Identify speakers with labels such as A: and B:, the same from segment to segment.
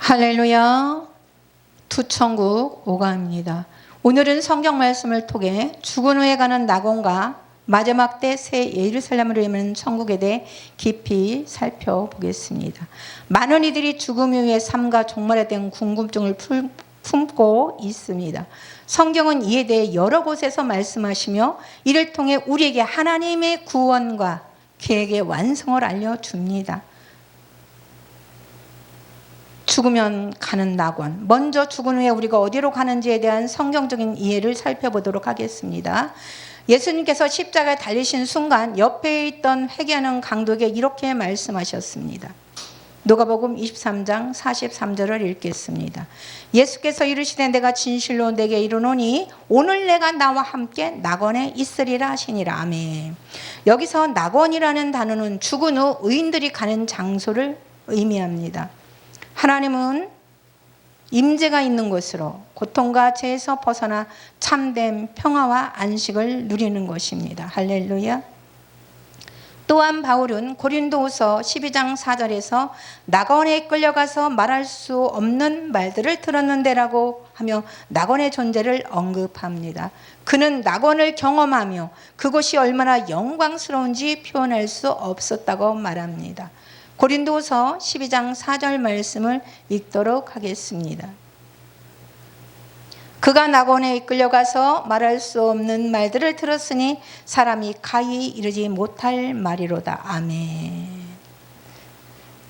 A: 할렐루야. 두천국 오가입니다. 오늘은 성경 말씀을 통해 죽은 후에 가는 낙원과 마지막 때 새 예루살렘으로 이르는 천국에 대해 깊이 살펴보겠습니다. 많은 이들이 죽음 이후의 삶과 종말에 대한 궁금증을 품고 있습니다. 성경은 이에 대해 여러 곳에서 말씀하시며 이를 통해 우리에게 하나님의 구원과 계획의 완성을 알려줍니다. 죽으면 가는 낙원. 먼저 죽은 후에 우리가 어디로 가는지에 대한 성경적인 이해를 살펴보도록 하겠습니다. 예수님께서 십자가에 달리신 순간 옆에 있던 회개하는 강도에게 이렇게 말씀하셨습니다. 누가복음 23장 43절을 읽겠습니다. 예수께서 이르시되 내가 진실로 내게 이르노니 오늘 내가 나와 함께 낙원에 있으리라 하시니라. 아멘. 여기서 낙원이라는 단어는 죽은 후 의인들이 가는 장소를 의미합니다. 하나님은 임재가 있는 곳으로 고통과 죄에서 벗어나 참된 평화와 안식을 누리는 것입니다. 할렐루야. 또한 바울은 고린도후서 12장 4절에서 낙원에 끌려가서 말할 수 없는 말들을 들었는데라고 하며 낙원의 존재를 언급합니다. 그는 낙원을 경험하며 그곳이 얼마나 영광스러운지 표현할 수 없었다고 말합니다. 고린도후서 12장 4절 말씀을 읽도록 하겠습니다. 그가 낙원에 이끌려가서 말할 수 없는 말들을 들었으니 사람이 가히 이르지 못할 말이로다. 아멘.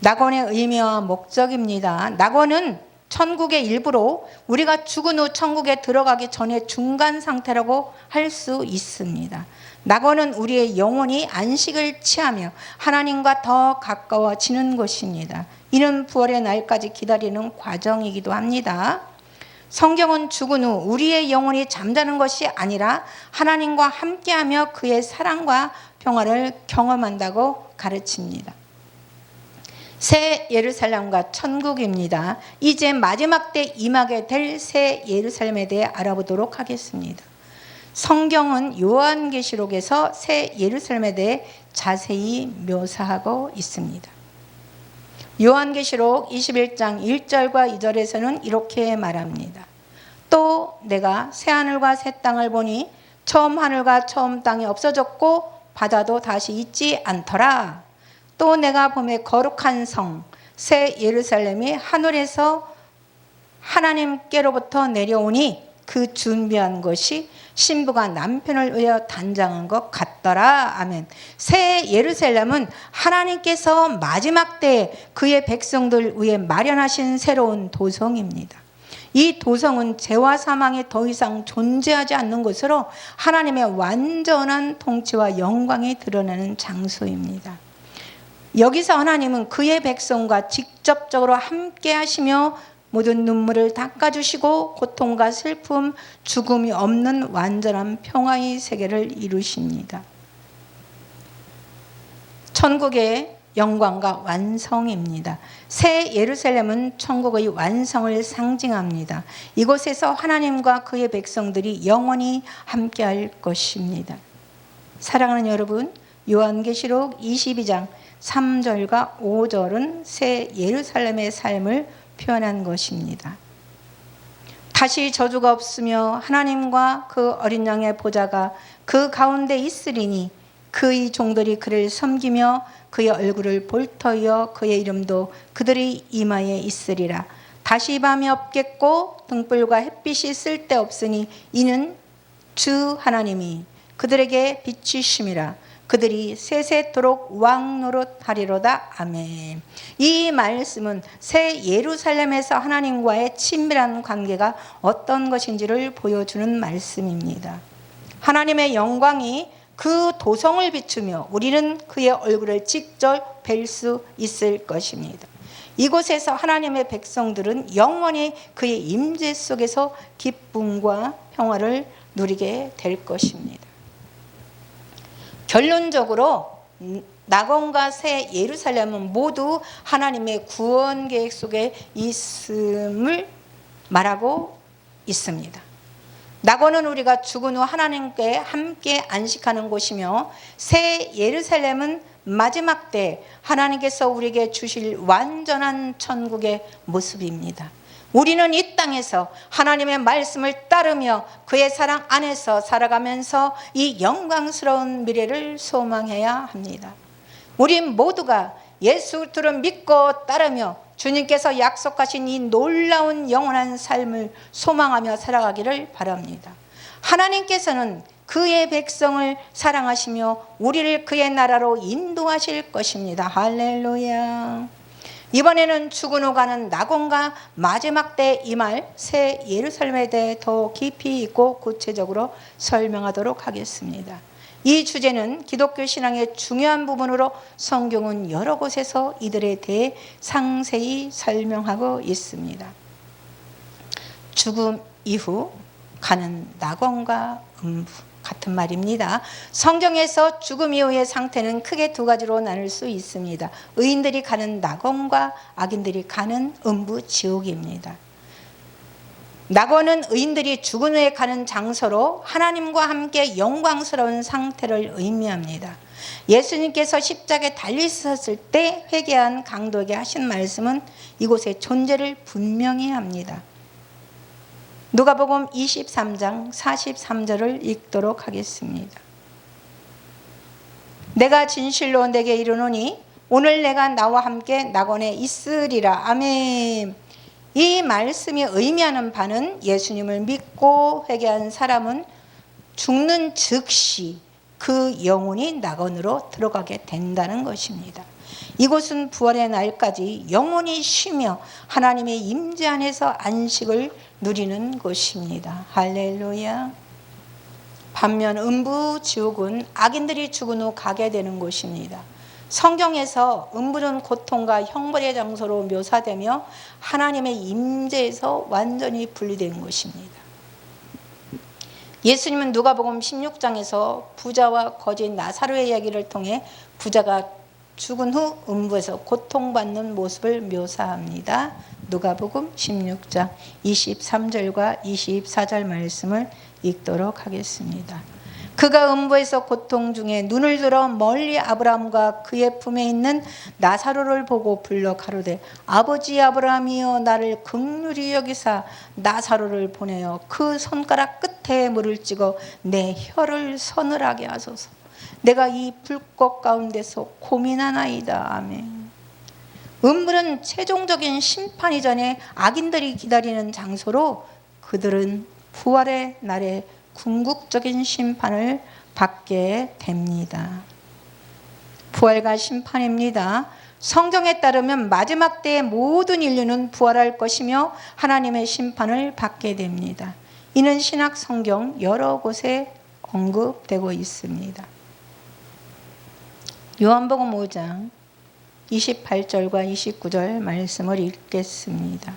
A: 낙원의 의미와 목적입니다. 낙원은 천국의 일부로 우리가 죽은 후 천국에 들어가기 전에 중간 상태라고 할 수 있습니다. 낙원은 우리의 영혼이 안식을 취하며 하나님과 더 가까워지는 곳입니다. 이는 부활의 날까지 기다리는 과정이기도 합니다. 성경은 죽은 후 우리의 영혼이 잠자는 것이 아니라 하나님과 함께하며 그의 사랑과 평화를 경험한다고 가르칩니다. 새 예루살렘과 천국입니다. 이제 마지막 때 임하게 될 새 예루살렘에 대해 알아보도록 하겠습니다. 성경은 요한계시록에서 새 예루살렘에 대해 자세히 묘사하고 있습니다. 요한계시록 21장 1절과 2절에서는 이렇게 말합니다. 또 내가 새 하늘과 새 땅을 보니 처음 하늘과 처음 땅이 없어졌고 바다도 다시 있지 않더라. 또 내가 보매 거룩한 성 새 예루살렘이 하늘에서 하나님께로부터 내려오니 그 준비한 것이 신부가 남편을 위하여 단장한 것 같더라. 아멘. 새 예루살렘은 하나님께서 마지막 때 그의 백성들 위해 마련하신 새로운 도성입니다. 이 도성은 죄와 사망이 더 이상 존재하지 않는 곳으로 하나님의 완전한 통치와 영광이 드러나는 장소입니다. 여기서 하나님은 그의 백성과 직접적으로 함께 하시며 모든 눈물을 닦아주시고 고통과 슬픔, 죽음이 없는 완전한 평화의 세계를 이루십니다. 천국의 영광과 완성입니다. 새 예루살렘은 천국의 완성을 상징합니다. 이곳에서 하나님과 그의 백성들이 영원히 함께할 것입니다. 사랑하는 여러분, 요한계시록 22장 3절과 5절은 새 예루살렘의 삶을 표현한 것입니다. 다시 저주가 없으며 하나님과 그 어린 양의 보좌가 그 가운데 있으리니 그의 종들이 그를 섬기며 그의 얼굴을 볼 터이여 그의 이름도 그들의 이마에 있으리라. 다시 밤이 없겠고 등불과 햇빛이 쓸데없으니 이는 주 하나님이 그들에게 빛이심이라. 그들이 세세토록 왕노릇하리로다. 아멘. 이 말씀은 새 예루살렘에서 하나님과의 친밀한 관계가 어떤 것인지를 보여주는 말씀입니다. 하나님의 영광이 그 도성을 비추며 우리는 그의 얼굴을 직접 뵐 수 있을 것입니다. 이곳에서 하나님의 백성들은 영원히 그의 임재 속에서 기쁨과 평화를 누리게 될 것입니다. 결론적으로 낙원과 새 예루살렘은 모두 하나님의 구원 계획 속에 있음을 말하고 있습니다. 낙원은 우리가 죽은 후 하나님께 함께 안식하는 곳이며 새 예루살렘은 마지막 때 하나님께서 우리에게 주실 완전한 천국의 모습입니다. 우리는 이 땅에서 하나님의 말씀을 따르며 그의 사랑 안에서 살아가면서 이 영광스러운 미래를 소망해야 합니다. 우리 모두가 예수 그리스도를 믿고 따르며 주님께서 약속하신 이 놀라운 영원한 삶을 소망하며 살아가기를 바랍니다. 하나님께서는 그의 백성을 사랑하시며 우리를 그의 나라로 인도하실 것입니다. 할렐루야. 이번에는 죽은 후 가는 낙원과 마지막 때 임할 새 예루살렘에 대해 더 깊이 있고 구체적으로 설명하도록 하겠습니다. 이 주제는 기독교 신앙의 중요한 부분으로 성경은 여러 곳에서 이들에 대해 상세히 설명하고 있습니다. 죽음 이후 가는 낙원과 음부 같은 말입니다. 성경에서 죽음 이후의 상태는 크게 두 가지로 나눌 수 있습니다. 의인들이 가는 낙원과 악인들이 가는 음부 지옥입니다. 낙원은 의인들이 죽은 후에 가는 장소로 하나님과 함께 영광스러운 상태를 의미합니다. 예수님께서 십자가에 달리셨을 때 회개한 강도에게 하신 말씀은 이곳의 존재를 분명히 합니다. 누가복음 23장 43절을 읽도록 하겠습니다. 내가 진실로 내게 이르노니 오늘 내가 나와 함께 낙원에 있으리라. 아멘. 이 말씀이 의미하는 바는 예수님을 믿고 회개한 사람은 죽는 즉시 그 영혼이 낙원으로 들어가게 된다는 것입니다. 이곳은 부활의 날까지 영원히 쉬며 하나님의 임재 안에서 안식을 누리는 곳입니다. 할렐루야. 반면 음부 지옥은 악인들이 죽은 후 가게 되는 곳입니다. 성경에서 음부는 고통과 형벌의 장소로 묘사되며 하나님의 임재에서 완전히 분리된 곳입니다. 예수님은 누가복음 16장에서 부자와 거지 나사로의 이야기를 통해 부자가 죽은 후 음부에서 고통받는 모습을 묘사합니다. 누가복음 16장 23절과 24절 말씀을 읽도록 하겠습니다. 그가 음부에서 고통 중에 눈을 들어 멀리 아브라함과 그의 품에 있는 나사로를 보고 불러 가로되 아버지 아브라함이여 나를 긍휼히 여기사 나사로를 보내어 그 손가락 끝에 물을 찍어 내 혀를 서늘하게 하소서. 내가 이 불꽃 가운데서 고민하나이다. 아멘. 음부는 최종적인 심판 이전에 악인들이 기다리는 장소로 그들은 부활의 날에 궁극적인 심판을 받게 됩니다. 부활과 심판입니다. 성경에 따르면 마지막 때의 모든 인류는 부활할 것이며 하나님의 심판을 받게 됩니다. 이는 신약 성경 여러 곳에 언급되고 있습니다. 요한복음 5장 28절과 29절 말씀을 읽겠습니다.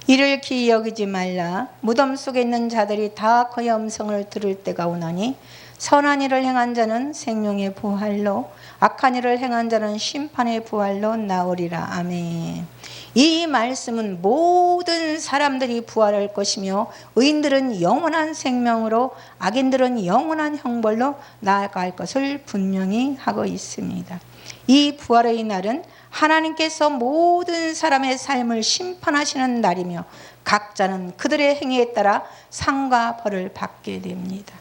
A: 이를 기이 여기지 말라. 무덤 속에 있는 자들이 다 그의 음성을 들을 때가 오나니 선한 일을 행한 자는 생명의 부활로 악한 일을 행한 자는 심판의 부활로 나오리라. 아멘. 이 말씀은 모든 사람들이 부활할 것이며 의인들은 영원한 생명으로 악인들은 영원한 형벌로 나아갈 것을 분명히 하고 있습니다. 이 부활의 날은 하나님께서 모든 사람의 삶을 심판하시는 날이며 각자는 그들의 행위에 따라 상과 벌을 받게 됩니다.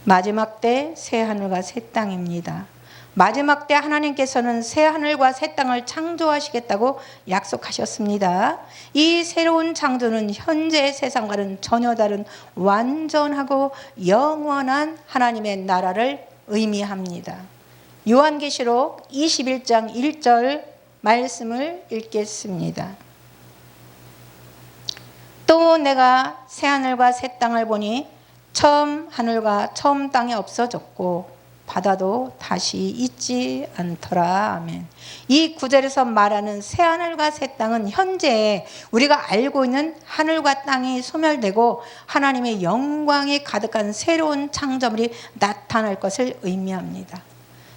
A: 마지막 때 새 하늘과 새 땅입니다. 마지막 때 하나님께서는 새 하늘과 새 땅을 창조하시겠다고 약속하셨습니다. 이 새로운 창조는 현재의 세상과는 전혀 다른 완전하고 영원한 하나님의 나라를 의미합니다. 요한계시록 21장 1절 말씀을 읽겠습니다. 또 내가 새 하늘과 새 땅을 보니 처음 하늘과 처음 땅이 없어졌고 바다도 다시 있지 않더라. 아멘. 이 구절에서 말하는 새 하늘과 새 땅은 현재 우리가 알고 있는 하늘과 땅이 소멸되고 하나님의 영광이 가득한 새로운 창조물이 나타날 것을 의미합니다.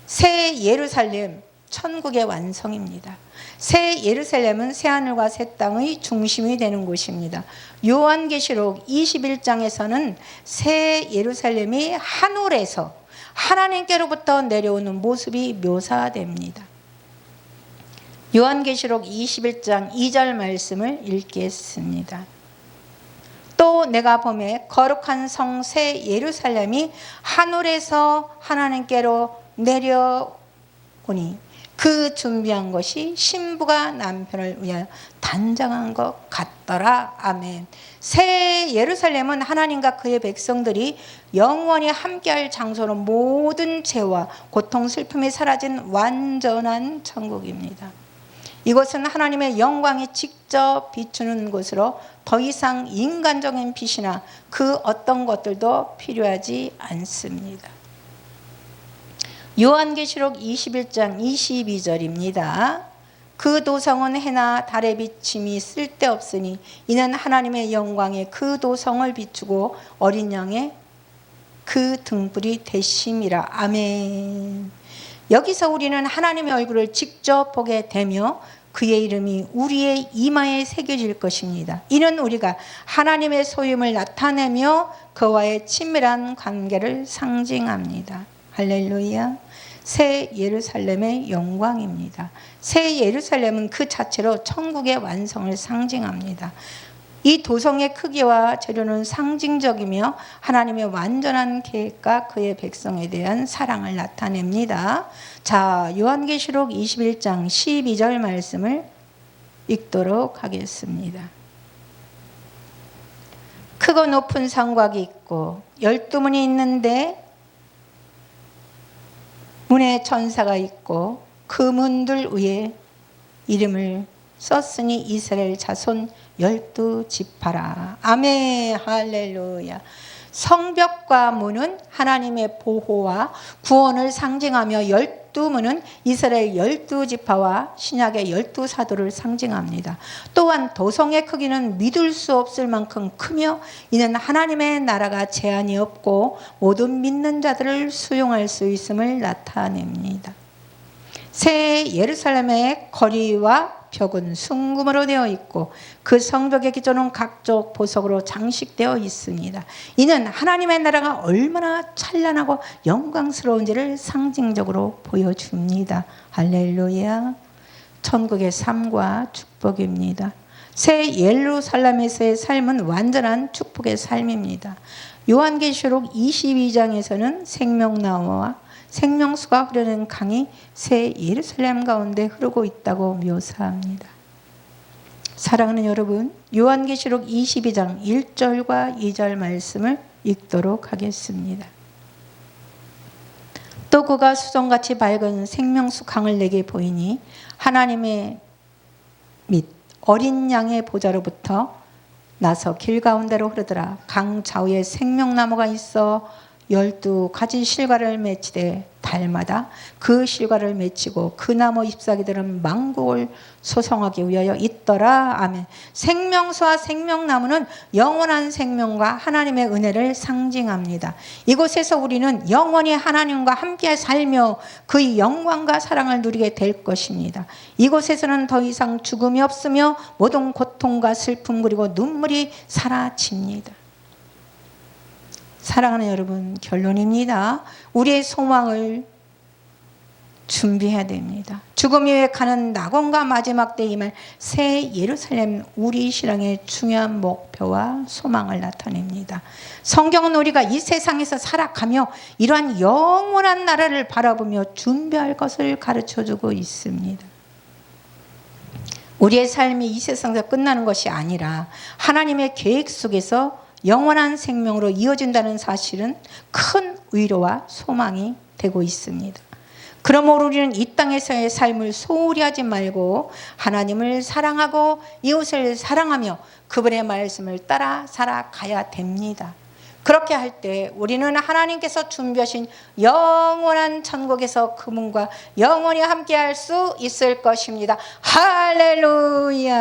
A: 새 예루살렘, 천국의 완성입니다. 새 예루살렘은 새 하늘과 새 땅의 중심이 되는 곳입니다. 요한계시록 21장에서는 새 예루살렘이 하늘에서 하나님께로부터 내려오는 모습이 묘사됩니다. 요한계시록 21장 2절 말씀을 읽겠습니다. 또 내가 보매 거룩한 성 새 예루살렘이 하늘에서 하나님께로 내려오니 그 준비한 것이 신부가 남편을 위하여 단장한 것 같더라. 아멘. 새 예루살렘은 하나님과 그의 백성들이 영원히 함께할 장소로 모든 죄와 고통, 슬픔이 사라진 완전한 천국입니다. 이곳은 하나님의 영광이 직접 비추는 곳으로 더 이상 인간적인 빛이나 그 어떤 것들도 필요하지 않습니다. 요한계시록 21장 22절입니다. 그 도성은 해나 달의 비침이 쓸데없으니 이는 하나님의 영광에 그 도성을 비추고 어린 양의 그 등불이 되심이라. 아멘. 여기서 우리는 하나님의 얼굴을 직접 보게 되며 그의 이름이 우리의 이마에 새겨질 것입니다. 이는 우리가 하나님의 소임을 나타내며 그와의 친밀한 관계를 상징합니다. 할렐루야. 새 예루살렘의 영광입니다. 새 예루살렘은 그 자체로 천국의 완성을 상징합니다. 이 도성의 크기와 재료는 상징적이며 하나님의 완전한 계획과 그의 백성에 대한 사랑을 나타냅니다. 자, 요한계시록 21장 12절 말씀을 읽도록 하겠습니다. 크고 높은 성곽이 있고 12문이 있는데 문에 천사가 있고 그 문들 위에 이름을 썼으니 이스라엘 자손 12지파라. 아멘. 할렐루야. 성벽과 문은 하나님의 보호와 구원을 상징하며 12문은 이스라엘 12지파와 신약의 12사도를 상징합니다. 또한 도성의 크기는 믿을 수 없을 만큼 크며 이는 하나님의 나라가 제한이 없고 모든 믿는 자들을 수용할 수 있음을 나타냅니다. 새 예루살렘의 거리와 벽은 순금으로 되어 있고 그 성벽의 기초는 각종 보석으로 장식되어 있습니다. 이는 하나님의 나라가 얼마나 찬란하고 영광스러운지를 상징적으로 보여줍니다. 할렐루야. 천국의 삶과 축복입니다. 새 예루살렘에서의 삶은 완전한 축복의 삶입니다. 요한계시록 22장에서는 생명나무와 생명수가 흐르는 강이 새 예루살렘 가운데 흐르고 있다고 묘사합니다. 사랑하는 여러분, 요한계시록 22장 1절과 2절 말씀을 읽도록 하겠습니다. 또 그가 수정같이 밝은 생명수 강을 내게 보이니 하나님의 및 어린 양의 보좌로부터 나서 길 가운데로 흐르더라. 강 좌우에 생명나무가 있어 12가지 실과를 맺히되 달마다 그 실과를 맺히고 그 나무 잎사귀들은 만국을 소성하기 위하여 있더라. 아멘. 생명수와 생명나무는 영원한 생명과 하나님의 은혜를 상징합니다. 이곳에서 우리는 영원히 하나님과 함께 살며 그의 영광과 사랑을 누리게 될 것입니다. 이곳에서는 더 이상 죽음이 없으며 모든 고통과 슬픔 그리고 눈물이 사라집니다. 사랑하는 여러분, 결론입니다. 우리의 소망을 준비해야 됩니다. 죽음 위에 가는 낙원과 마지막 때 임할 새 예루살렘, 우리 신앙의 중요한 목표와 소망을 나타냅니다. 성경은 우리가 이 세상에서 살아가며 이러한 영원한 나라를 바라보며 준비할 것을 가르쳐주고 있습니다. 우리의 삶이 이 세상에서 끝나는 것이 아니라 하나님의 계획 속에서 영원한 생명으로 이어진다는 사실은 큰 위로와 소망이 되고 있습니다. 그러므로 우리는 이 땅에서의 삶을 소홀히 하지 말고 하나님을 사랑하고 이웃을 사랑하며 그분의 말씀을 따라 살아가야 됩니다. 그렇게 할 때 우리는 하나님께서 준비하신 영원한 천국에서 그분과 영원히 함께할 수 있을 것입니다. 할렐루야.